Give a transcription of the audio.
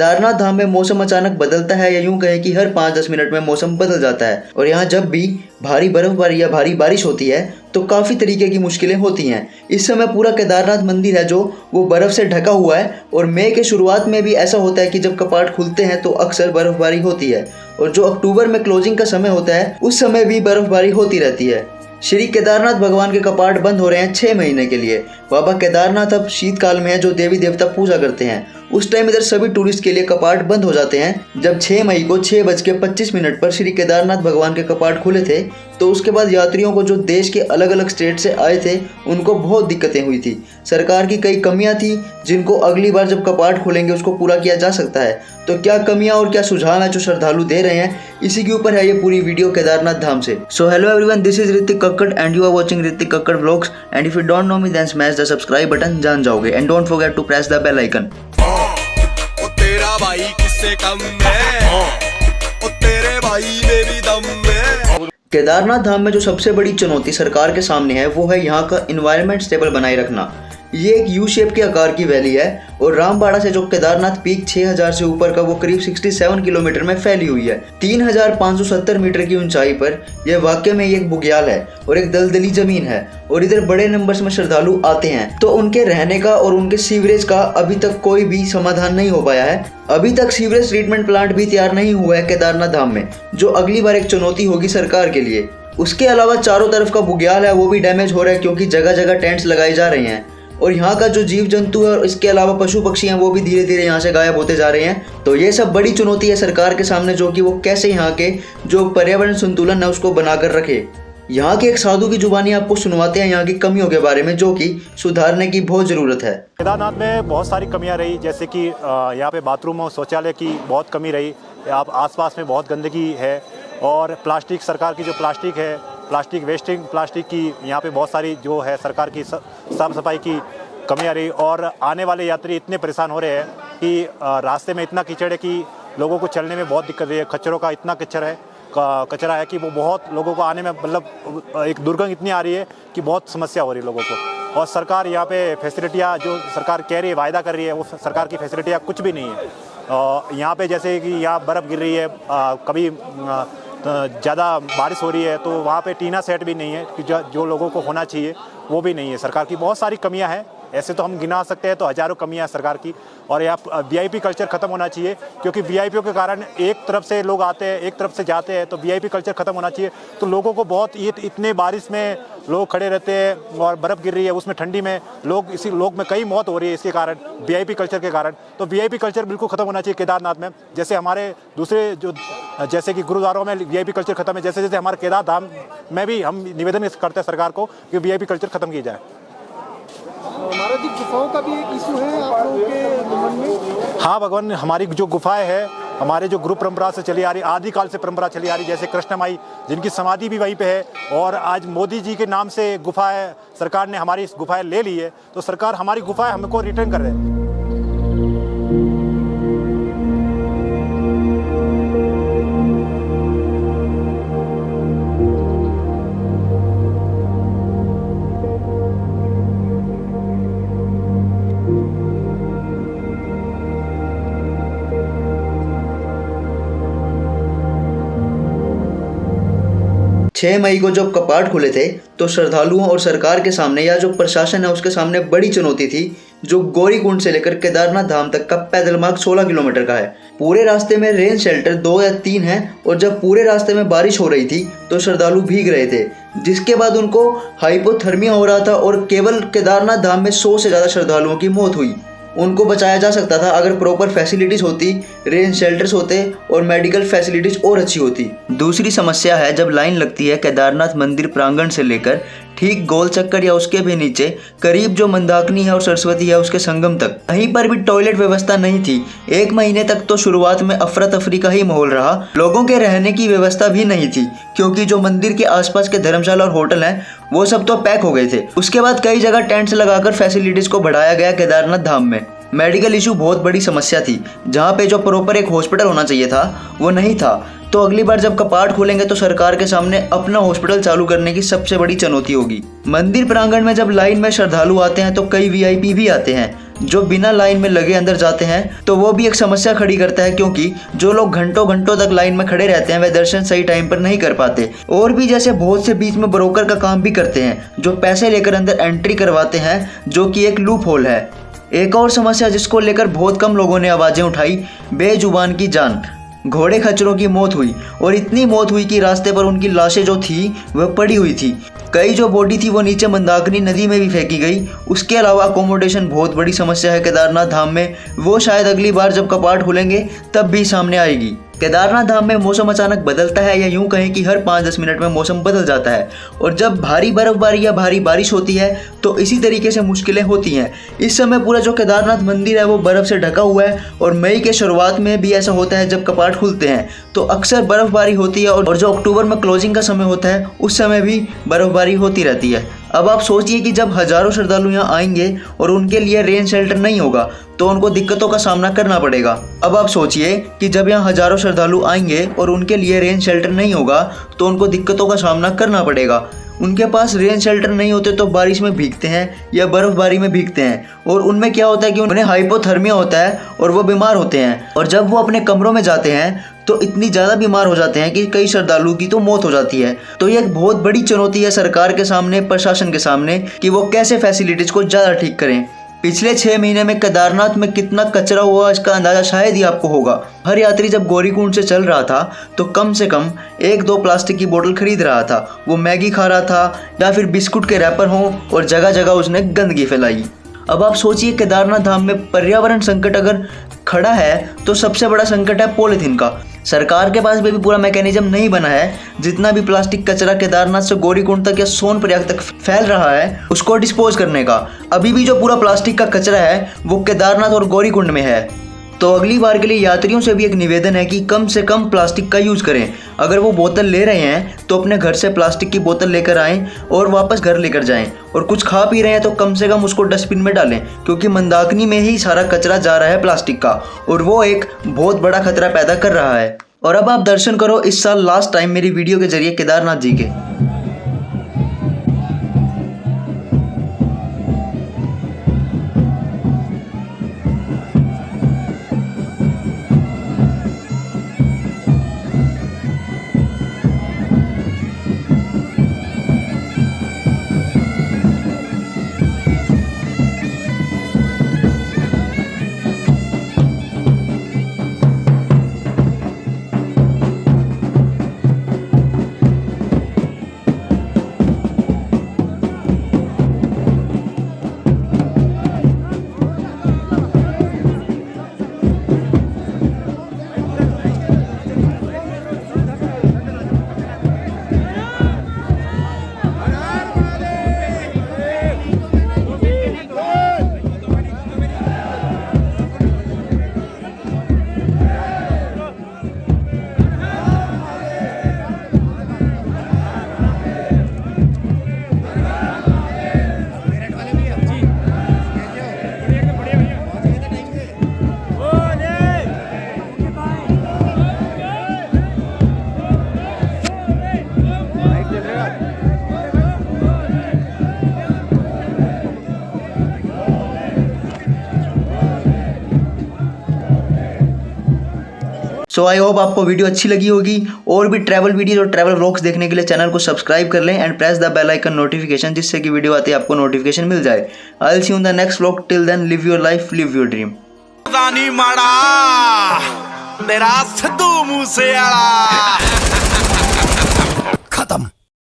केदारनाथ धाम में मौसम अचानक बदलता है या यूं कहें कि हर 5-10 मिनट में मौसम बदल जाता है और यहाँ जब भी भारी बर्फबारी या भारी बारिश होती है तो काफ़ी तरीके की मुश्किलें होती हैं। इस समय पूरा केदारनाथ मंदिर है जो वो बर्फ़ से ढका हुआ है और मई के शुरुआत में भी ऐसा होता है कि जब कपाट खुलते हैं तो अक्सर बर्फबारी होती है और जो अक्टूबर में क्लोजिंग का समय होता है उस समय भी बर्फबारी होती रहती है। श्री केदारनाथ भगवान के कपाट बंद हो रहे हैं 6 महीने के लिए। बाबा केदारनाथ अब शीतकाल में है जो देवी देवता पूजा करते हैं, उस टाइम इधर सभी टूरिस्ट के लिए कपाट बंद हो जाते हैं। जब 6 मई को 6:25 पर श्री केदारनाथ भगवान के कपाट खुले थे तो उसके बाद यात्रियों को जो देश के अलग अलग स्टेट से आए थे उनको बहुत दिक्कतें हुई थी। सरकार की कई कमियां थी जिनको अगली बार जब कपाट खुलेंगे उसको पूरा किया जा सकता है। तो क्या कमियां और क्या सुझाव है जो श्रद्धालु दे रहे हैं, इसी के ऊपर है ये पूरी वीडियो केदारनाथ धाम से। So hello everyone, this is Hrithik Kakkar and you are watching Hrithik Kakkar vlogs and if you don't know me then smash the subscribe button, जान जाओगे and don't forget to press the bell icon. ओ तेरा भाई किससे कम है, ओ तेरे भाई में भी दम है। केदारनाथ धाम में जो सबसे बड़ी चुनौती सरकार के सामने है वो है यहाँ का एनवायरनमेंट स्टेबल बनाए रखना। ये एक यू शेप के आकार की वैली है और रामबाड़ा से जो केदारनाथ पीक 6000 से ऊपर का वो करीब 67 किलोमीटर में फैली हुई है। 3570 मीटर की ऊंचाई पर यह वाकई में एक बुग्याल है और एक दलदली जमीन है और इधर बड़े नंबर्स में श्रद्धालु आते हैं। तो उनके रहने का और उनके सीवरेज का अभी तक कोई भी समाधान नहीं हो पाया है। अभी तक सीवरेज ट्रीटमेंट प्लांट भी तैयार नहीं हुआ है केदारनाथ धाम में, जो अगली बार एक चुनौती होगी सरकार के लिए। उसके अलावा चारों तरफ का बुग्याल है वो भी डैमेज हो रहा है क्योंकि जगह जगह टेंट्स लगाए जा रहे हैं और यहाँ का जो जीव जंतु है और इसके अलावा पशु पक्षी हैं वो भी धीरे धीरे यहाँ से गायब होते जा रहे हैं। तो ये सब बड़ी चुनौती है सरकार के सामने, जो कि वो कैसे यहाँ के जो पर्यावरण संतुलन है उसको बनाकर रखे। यहाँ के एक साधु की जुबानी आपको सुनवाते हैं यहाँ की कमियों के बारे में जो कि सुधारने की बहुत ज़रूरत है। केदारनाथ में बहुत सारी कमियाँ रही, जैसे कि यहाँ पे बाथरूम और शौचालय की बहुत कमी रही। आप आसपास में बहुत गंदगी है और प्लास्टिक, सरकार की जो प्लास्टिक है, प्लास्टिक वेस्टिंग प्लास्टिक की यहाँ पे बहुत सारी जो है सरकार की साफ सफाई की कमी आ रही। और आने वाले यात्री इतने परेशान हो रहे हैं कि रास्ते में इतना कीचड़ है कि लोगों को चलने में बहुत दिक्कत रही है। कचरों का इतना कचरा है कि वो बहुत लोगों को आने में मतलब एक दुर्गंध इतनी आ रही है कि बहुत समस्या हो रही है लोगों को। और सरकार यहाँ पे फैसिलिटियाँ जो सरकार कह रही है, वायदा कर रही है, वो सरकार की फैसिलिटियाँ कुछ भी नहीं है। यहाँ पे जैसे कि यहाँ बर्फ़ गिर रही है, कभी ज़्यादा बारिश हो रही है तो वहाँ पे टीना सेट भी नहीं है कि जो लोगों को होना चाहिए वो भी नहीं है। सरकार की बहुत सारी कमियां हैं, ऐसे तो हम गिना सकते हैं तो हज़ारों कमियां हैं सरकार की। और यहाँ वीआईपी कल्चर ख़त्म होना चाहिए क्योंकि वीआईपीओ के कारण एक तरफ से लोग आते हैं एक तरफ से जाते हैं, तो वीआईपी कल्चर ख़त्म होना चाहिए। तो लोगों को बहुत इतने बारिश में लोग खड़े रहते हैं और बर्फ़ गिर रही है उसमें ठंडी में लोग में कई मौत हो रही है इसके कारण, वीआईपी कल्चर के कारण। तो वीआईपी कल्चर बिल्कुल ख़त्म होना चाहिए केदारनाथ में। जैसे हमारे दूसरे जो जैसे कि गुरुद्वारों में वीआईपी कल्चर ख़त्म है, जैसे जैसे हमारे केदार धाम में भी हम निवेदन करते हैं सरकार को कि वीआईपी कल्चर ख़त्म की जाए। हमारा जी गुफाओं का भी एक इशू है आप लोगों के मन में? हाँ भगवान, हमारी जो गुफाएं हैं हमारे जो गुरु परंपरा से चली आ रही, आदिकाल से परंपरा चली आ रही, जैसे कृष्ण माई जिनकी समाधि भी वहीं पे है और आज मोदी जी के नाम से गुफाएं सरकार ने हमारी इस गुफाएं ले ली है, तो सरकार हमारी गुफाएं हमको रिटर्न कर रहे हैं। 6 मई को जब कपाट खुले थे तो श्रद्धालुओं और सरकार के सामने या जो प्रशासन है उसके सामने बड़ी चुनौती थी, जो गौरीकुंड से लेकर केदारनाथ धाम तक का पैदल मार्ग 16 किलोमीटर का है। पूरे रास्ते में रेन शेल्टर 2 या 3 हैं और जब पूरे रास्ते में बारिश हो रही थी तो श्रद्धालु भीग रहे थे, जिसके बाद उनको हाइपोथर्मिया हो रहा था और केवल केदारनाथ धाम में 100 से ज़्यादा श्रद्धालुओं की मौत हुई। उनको बचाया जा सकता था अगर प्रॉपर फैसिलिटीज़ होती, रेन शेल्टर्स होते और मेडिकल फैसिलिटीज़ और अच्छी होती। दूसरी समस्या है जब लाइन लगती है केदारनाथ मंदिर प्रांगण से लेकर ठीक गोल चक्कर या उसके भी नीचे करीब जो मंदाकिनी है और सरस्वती है उसके संगम तक, कहीं पर भी टॉयलेट व्यवस्था नहीं थी। 1 महीने तक तो शुरुआत में अफरा तफरी का ही माहौल रहा, लोगों के रहने की व्यवस्था भी नहीं थी क्योंकि जो मंदिर के आसपास के धर्मशाला और होटल हैं वो सब तो पैक हो गए थे। उसके बाद कई जगह टेंट्स लगाकर फैसिलिटीज को बढ़ाया गया केदारनाथ धाम में। मेडिकल इशू बहुत बड़ी समस्या थी, जहाँ पे जो प्रॉपर एक हॉस्पिटल होना चाहिए था वो नहीं था। तो अगली बार जब कपाट खोलेंगे तो सरकार के सामने अपना हॉस्पिटल चालू करने की सबसे बड़ी चुनौती होगी। मंदिर प्रांगण में जब लाइन में श्रद्धालु आते हैं तो कई वीआईपी भी आते हैं जो बिना लाइन में लगे अंदर जाते हैं, तो वो भी एक समस्या खड़ी करता है, क्योंकि जो लोग घंटों घंटों तक लाइन में खड़े रहते हैं वे दर्शन सही टाइम पर नहीं कर पाते। और भी जैसे बहुत से बीच में ब्रोकर का काम भी करते हैं जो पैसे लेकर अंदर एंट्री करवाते हैं, जो कि एक लूप होल है। एक और समस्या जिसको लेकर बहुत कम लोगों ने आवाजें उठाई, बेजुबान की जान। घोड़े खच्चरों की मौत हुई और इतनी मौत हुई कि रास्ते पर उनकी लाशें जो थी वह पड़ी हुई थी। कई जो बॉडी थी वो नीचे मंदाकिनी नदी में भी फेंकी गई। उसके अलावा अकोमोडेशन बहुत बड़ी समस्या है केदारनाथ धाम में, वो शायद अगली बार जब कपाट खुलेंगे तब भी सामने आएगी। केदारनाथ धाम में मौसम अचानक बदलता है, या यूं कहें कि हर 5-10 मिनट में मौसम बदल जाता है। और जब भारी बर्फबारी या भारी बारिश होती है तो इसी तरीके से मुश्किलें होती हैं। इस समय पूरा जो केदारनाथ मंदिर है वो बर्फ़ से ढका हुआ है, और मई के शुरुआत में भी ऐसा होता है जब कपाट खुलते हैं तो अक्सर बर्फबारी होती है, और जो अक्टूबर में क्लोजिंग का समय होता है उस समय भी बर्फबारी होती रहती है। अब आप सोचिए कि जब हज़ारों श्रद्धालु यहाँ आएंगे और उनके लिए रेन शेल्टर नहीं होगा तो उनको दिक्कतों का सामना करना पड़ेगा। अब आप सोचिए कि जब यहाँ हज़ारों श्रद्धालु आएंगे और उनके लिए रेन शेल्टर नहीं होगा तो उनको दिक्कतों का सामना करना पड़ेगा। उनके पास रेन शेल्टर नहीं होते तो बारिश में भीगते हैं या बर्फबारी में भीगते हैं, और उनमें क्या होता है कि उन्हें हाइपोथर्मिया होता है और वो बीमार होते हैं। और जब वो अपने कमरों में जाते हैं तो इतनी ज़्यादा बीमार हो जाते हैं कि कई श्रद्धालुओं की तो मौत हो जाती है। तो ये एक बहुत बड़ी चुनौती है सरकार के सामने, प्रशासन के सामने, कि वो कैसे फैसिलिटीज़ को ज़्यादा ठीक करें। पिछले 6 महीने में केदारनाथ में कितना कचरा हुआ इसका अंदाज़ा शायद ही आपको होगा। हर यात्री जब गौरीकुंड से चल रहा था तो कम से कम 1-2 प्लास्टिक की बोतल खरीद रहा था। वो मैगी खा रहा था या फिर बिस्कुट के रैपर हों, और जगह जगह उसने गंदगी फैलाई। अब आप सोचिए केदारनाथ धाम में पर्यावरण संकट अगर खड़ा है तो सबसे बड़ा संकट है पॉलीथीन का। सरकार के पास भी पूरा मैकेनिज्म नहीं बना है जितना भी प्लास्टिक कचरा केदारनाथ से गौरीकुंड तक या सोनप्रयाग तक फैल रहा है उसको डिस्पोज करने का। अभी भी जो पूरा प्लास्टिक का कचरा है वो केदारनाथ और गौरीकुंड में है। तो अगली बार के लिए यात्रियों से भी एक निवेदन है कि कम से कम प्लास्टिक का यूज़ करें। अगर वो बोतल ले रहे हैं तो अपने घर से प्लास्टिक की बोतल लेकर आएं और वापस घर लेकर जाएं। और कुछ खा पी रहे हैं तो कम से कम उसको डस्टबिन में डालें, क्योंकि मंदाकिनी में ही सारा कचरा जा रहा है प्लास्टिक का, और वो एक बहुत बड़ा खतरा पैदा कर रहा है। और अब आप दर्शन करो इस साल लास्ट टाइम मेरी वीडियो के जरिए केदारनाथ जी के। सो आई होप आपको वीडियो अच्छी लगी होगी। और भी ट्रैवल वीडियोज और ट्रैवल व्लॉग्स देखने के लिए चैनल को सब्सक्राइब कर लें and press the bell icon notification, जिससे कि वीडियो आते ही आपको नोटिफिकेशन मिल जाए। I will see you in the next vlog. Till then live your life, live your dream. माड़ा तेरा सिद्धू मूसेवाला।